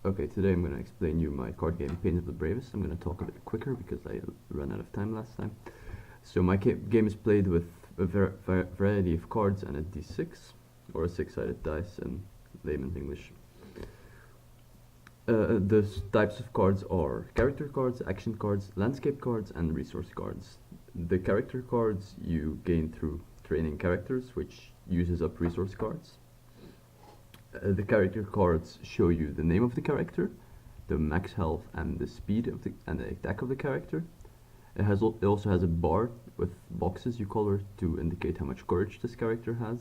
Okay, today I'm going to explain you my card game, Pains of the Bravest. I'm going to talk a bit quicker because I ran out of time last time. So my game is played with a variety of cards and a d6, or a six-sided dice in layman's English. The types of cards are character cards, action cards, landscape cards, and resource cards. The character cards you gain through training characters, which uses up resource cards. The character cards show you the name of the character, the max health and the speed of and the attack of the character. It also has a bar with boxes you color to indicate how much courage this character has.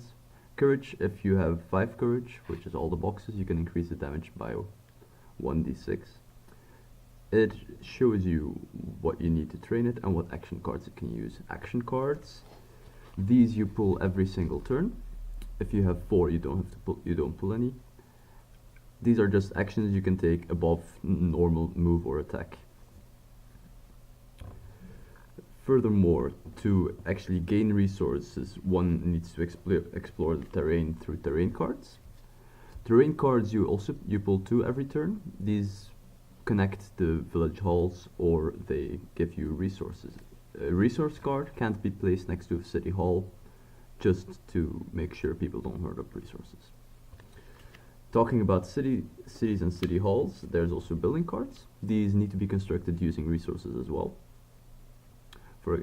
Courage, if you have 5 courage, which is all the boxes, you can increase the damage by 1d6. It shows you what you need to train it and what action cards it can use. Action cards, these you pull every single turn. If you have 4, you don't pull any. These are just actions you can take above normal move or attack. Furthermore, to actually gain resources, one needs to explore the terrain through terrain cards. Terrain cards you pull 2 every turn. These connect the village halls or they give you resources. A resource card can't be placed next to a city hall, just to make sure people don't hoard up resources. Talking about cities and city halls, there's also building cards. These need to be constructed using resources as well.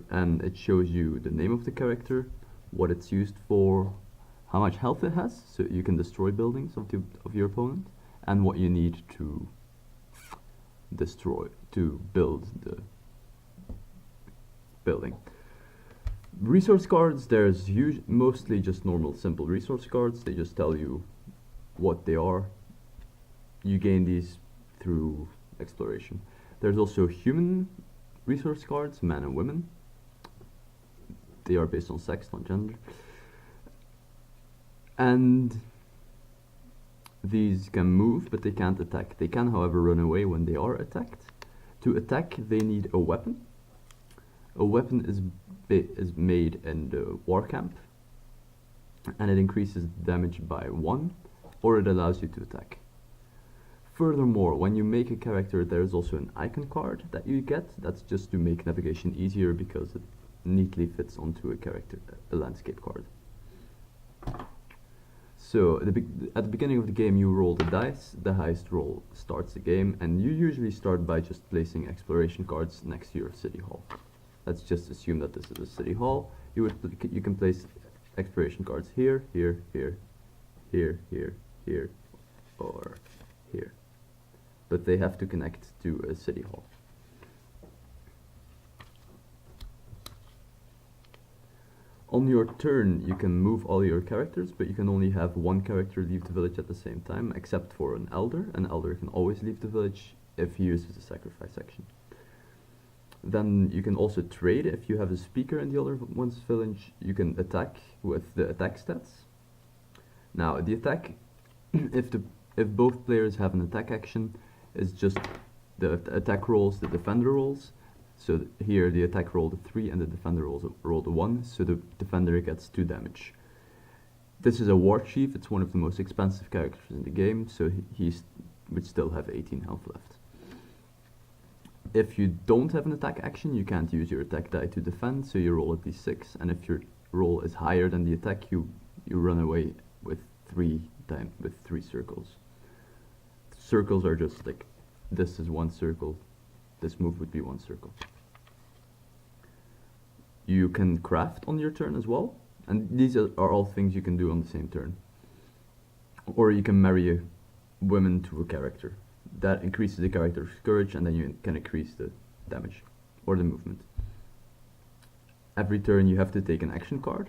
And it shows you the name of the character, what it's used for, how much health it has, so you can destroy buildings of your opponent, and what you need to build the building. Resource cards, there's mostly just normal simple resource cards. They just tell you what they are. You gain these through exploration. There's also human resource cards, men and women. They are based on sex, not gender. And these can move, but they can't attack. They can, however, run away when they are attacked. To attack, they need a weapon. A weapon is made in the war camp, and it increases damage by 1, or it allows you to attack. Furthermore, when you make a character, there is also an icon card that you get. That's just to make navigation easier because it neatly fits onto a landscape card. So at the beginning of the game you roll the dice, the highest roll starts the game, and you usually start by just placing exploration cards next to your city hall. Let's just assume that this is a city hall. You can place exploration cards here, here, here, here, here, here, or here. But they have to connect to a city hall. On your turn, you can move all your characters, but you can only have one character leave the village at the same time, except for an elder. An elder can always leave the village if he uses a sacrifice action. Then you can also trade. If you have a speaker in the other one's village, you can attack with the attack stats. Now the attack, if both players have an attack action, is just the attack rolls, the defender rolls. So here the attack rolled a 3 and the defender rolled a 1, so the defender gets 2 damage. This is a war chief. It's one of the most expensive characters in the game, so he would still have 18 health left. If you don't have an attack action, you can't use your attack die to defend, so you roll a d6, and if your roll is higher than the attack, you run away with 3 circles. Circles are just like, this is 1 circle, this move would be 1 circle. You can craft on your turn as well, and these are all things you can do on the same turn. Or you can marry a woman to a character. That increases the character's courage, and then you can increase the damage or the movement. Every turn you have to take an action card.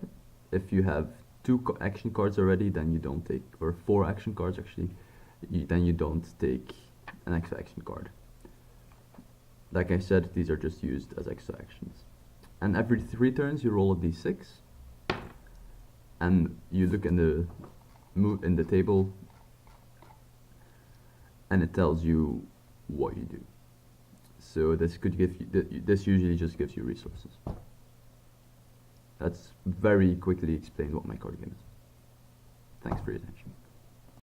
If you have 2 action cards already, then you don't take, or 4 action cards actually, then you don't take an extra action card. Like I said, these are just used as extra actions. And every 3 turns you roll a d6, and you look in the table, and it tells you what you do. So this could give you, this usually just gives you resources. That's very quickly explained what my card game is. Thanks for your attention.